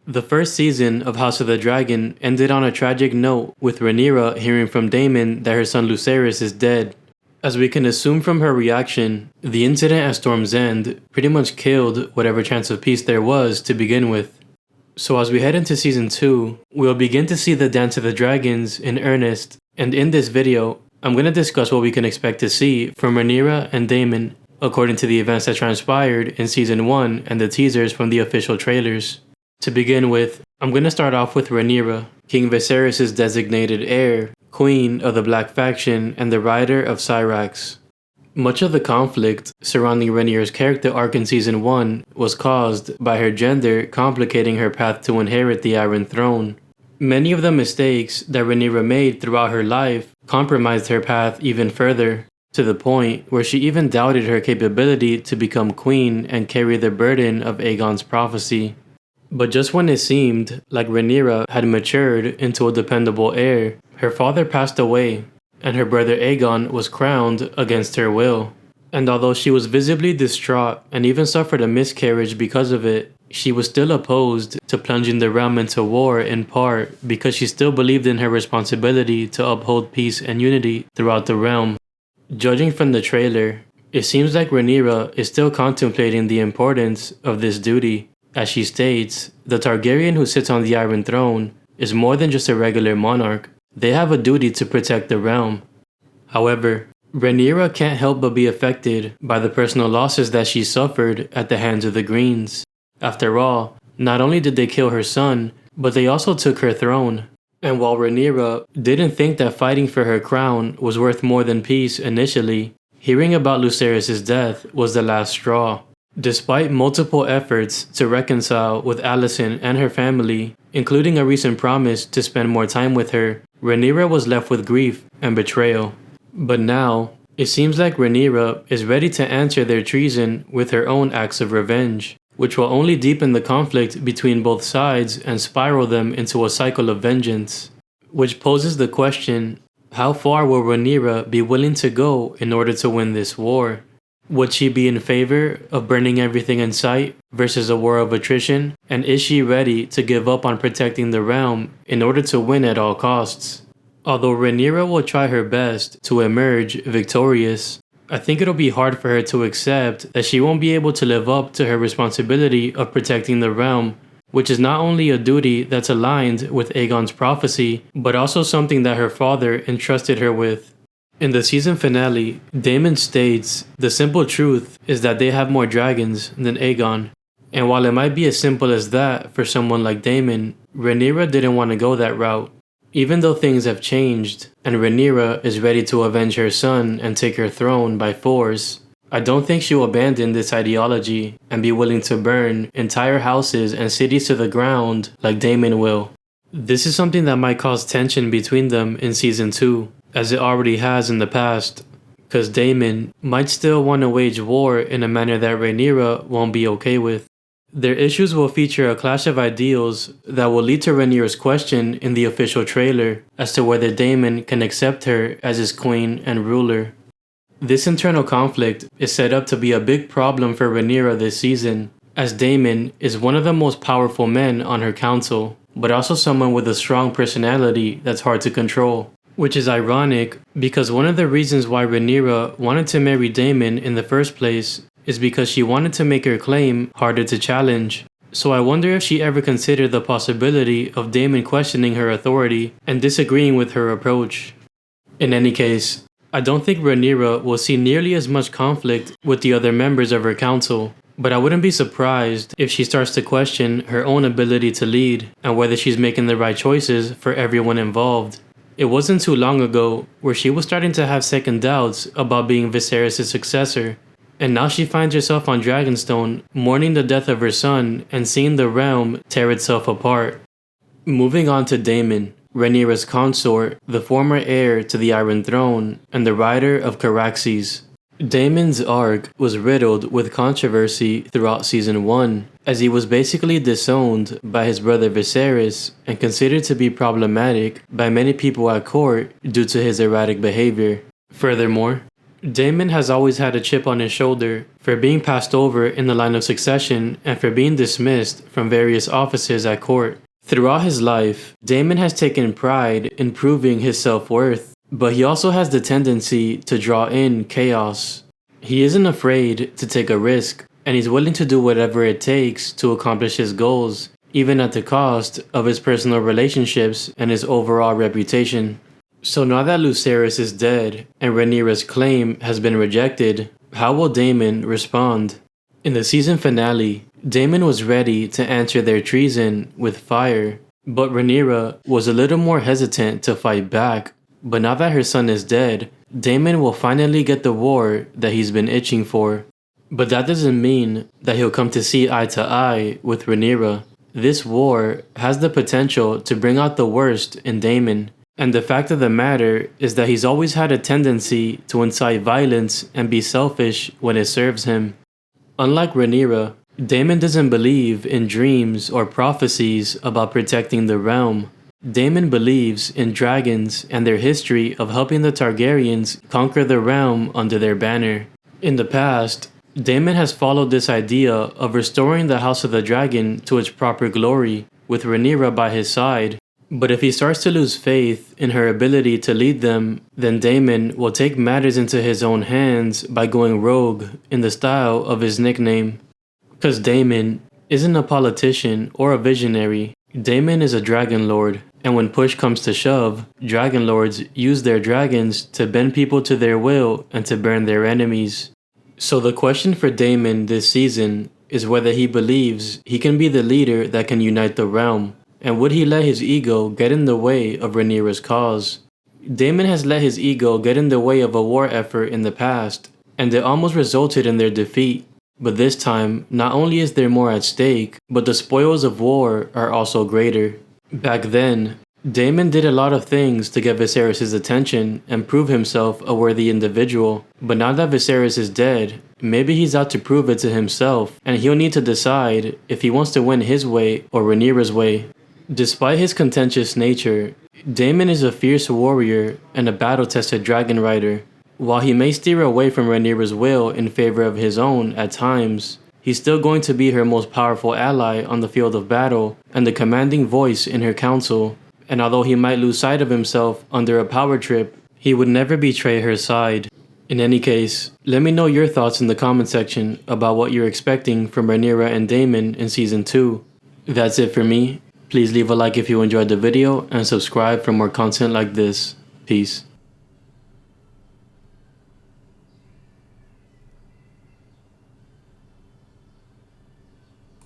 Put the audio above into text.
The first season of House of the Dragon ended on a tragic note, with Rhaenyra hearing from Daemon that her son Lucerys is dead. As we can assume from her reaction, the incident at Storm's End pretty much killed whatever chance of peace there was to begin with. So as we head into Season 2, we'll begin to see the Dance of the Dragons in earnest, and in this video, I'm going to discuss what we can expect to see from Rhaenyra and Daemon, according to the events that transpired in Season 1 and the teasers from the official trailers. To begin with, I'm going to start off with Rhaenyra, King Viserys' designated heir, Queen of the Black Faction, and the Rider of Syrax. Much of the conflict surrounding Rhaenyra's character arc in Season 1 was caused by her gender complicating her path to inherit the Iron Throne. Many of the mistakes that Rhaenyra made throughout her life compromised her path even further, to the point where she even doubted her capability to become queen and carry the burden of Aegon's prophecy. But just when it seemed like Rhaenyra had matured into a dependable heir, her father passed away, and her brother Aegon was crowned against her will. And although she was visibly distraught and even suffered a miscarriage because of it, she was still opposed to plunging the realm into war in part because she still believed in her responsibility to uphold peace and unity throughout the realm. Judging from the trailer, it seems like Rhaenyra is still contemplating the importance of this duty. As she states, the Targaryen who sits on the Iron Throne is more than just a regular monarch. They have a duty to protect the realm. However, Rhaenyra can't help but be affected by the personal losses that she suffered at the hands of the Greens. After all, not only did they kill her son, but they also took her throne. And while Rhaenyra didn't think that fighting for her crown was worth more than peace initially, hearing about Lucerys' death was the last straw. Despite multiple efforts to reconcile with Alicent and her family, including a recent promise to spend more time with her, Rhaenyra was left with grief and betrayal. But now, it seems like Rhaenyra is ready to answer their treason with her own acts of revenge, which will only deepen the conflict between both sides and spiral them into a cycle of vengeance. Which poses the question, how far will Rhaenyra be willing to go in order to win this war? Would she be in favor of burning everything in sight versus a war of attrition? And is she ready to give up on protecting the realm in order to win at all costs? Although Rhaenyra will try her best to emerge victorious, I think it'll be hard for her to accept that she won't be able to live up to her responsibility of protecting the realm, which is not only a duty that's aligned with Aegon's prophecy, but also something that her father entrusted her with. In the season finale, Daemon states the simple truth is that they have more dragons than Aegon. And while it might be as simple as that for someone like Daemon, Rhaenyra didn't want to go that route. Even though things have changed, and Rhaenyra is ready to avenge her son and take her throne by force, I don't think she will abandon this ideology and be willing to burn entire houses and cities to the ground like Daemon will. This is something that might cause tension between them in Season 2. As it already has in the past, because Daemon might still want to wage war in a manner that Rhaenyra won't be okay with. Their issues will feature a clash of ideals that will lead to Rhaenyra's question in the official trailer as to whether Daemon can accept her as his queen and ruler. This internal conflict is set up to be a big problem for Rhaenyra this season, as Daemon is one of the most powerful men on her council, but also someone with a strong personality that's hard to control. Which is ironic, because one of the reasons why Rhaenyra wanted to marry Daemon in the first place is because she wanted to make her claim harder to challenge. So I wonder if she ever considered the possibility of Daemon questioning her authority and disagreeing with her approach. In any case, I don't think Rhaenyra will see nearly as much conflict with the other members of her council, but I wouldn't be surprised if she starts to question her own ability to lead and whether she's making the right choices for everyone involved. It wasn't too long ago where she was starting to have second doubts about being Viserys' successor, and now she finds herself on Dragonstone mourning the death of her son and seeing the realm tear itself apart. Moving on to Daemon, Rhaenyra's consort, the former heir to the Iron Throne, and the rider of Caraxes. Daemon's arc was riddled with controversy throughout Season 1, as he was basically disowned by his brother Viserys and considered to be problematic by many people at court due to his erratic behavior. Furthermore, Daemon has always had a chip on his shoulder for being passed over in the line of succession and for being dismissed from various offices at court. Throughout his life, Daemon has taken pride in proving his self-worth, but he also has the tendency to draw in chaos. He isn't afraid to take a risk, and he's willing to do whatever it takes to accomplish his goals, even at the cost of his personal relationships and his overall reputation. So now that Lucerys is dead and Rhaenyra's claim has been rejected, how will Daemon respond? In the season finale, Daemon was ready to answer their treason with fire, but Rhaenyra was a little more hesitant to fight back. But now that her son is dead, Daemon will finally get the war that he's been itching for. But that doesn't mean that he'll come to see eye to eye with Rhaenyra. This war has the potential to bring out the worst in Daemon. And the fact of the matter is that he's always had a tendency to incite violence and be selfish when it serves him. Unlike Rhaenyra, Daemon doesn't believe in dreams or prophecies about protecting the realm. Daemon believes in dragons and their history of helping the Targaryens conquer the realm under their banner. In the past, Daemon has followed this idea of restoring the House of the Dragon to its proper glory, with Rhaenyra by his side. But if he starts to lose faith in her ability to lead them, then Daemon will take matters into his own hands by going rogue in the style of his nickname. Because Daemon isn't a politician or a visionary. Daemon is a dragon lord, and when push comes to shove, dragon lords use their dragons to bend people to their will and to burn their enemies. So the question for Daemon this season is whether he believes he can be the leader that can unite the realm. And would he let his ego get in the way of Rhaenyra's cause? Daemon has let his ego get in the way of a war effort in the past, and it almost resulted in their defeat. But this time, not only is there more at stake, but the spoils of war are also greater. Back then, Daemon did a lot of things to get Viserys' attention and prove himself a worthy individual. But now that Viserys is dead, maybe he's out to prove it to himself, and he'll need to decide if he wants to win his way or Rhaenyra's way. Despite his contentious nature, Daemon is a fierce warrior and a battle-tested dragon rider. While he may steer away from Rhaenyra's will in favor of his own at times, he's still going to be her most powerful ally on the field of battle and the commanding voice in her council. And although he might lose sight of himself under a power trip, he would never betray her side. In any case, let me know your thoughts in the comment section about what you're expecting from Rhaenyra and Daemon in Season 2. That's it for me. Please leave a like if you enjoyed the video and subscribe for more content like this. Peace.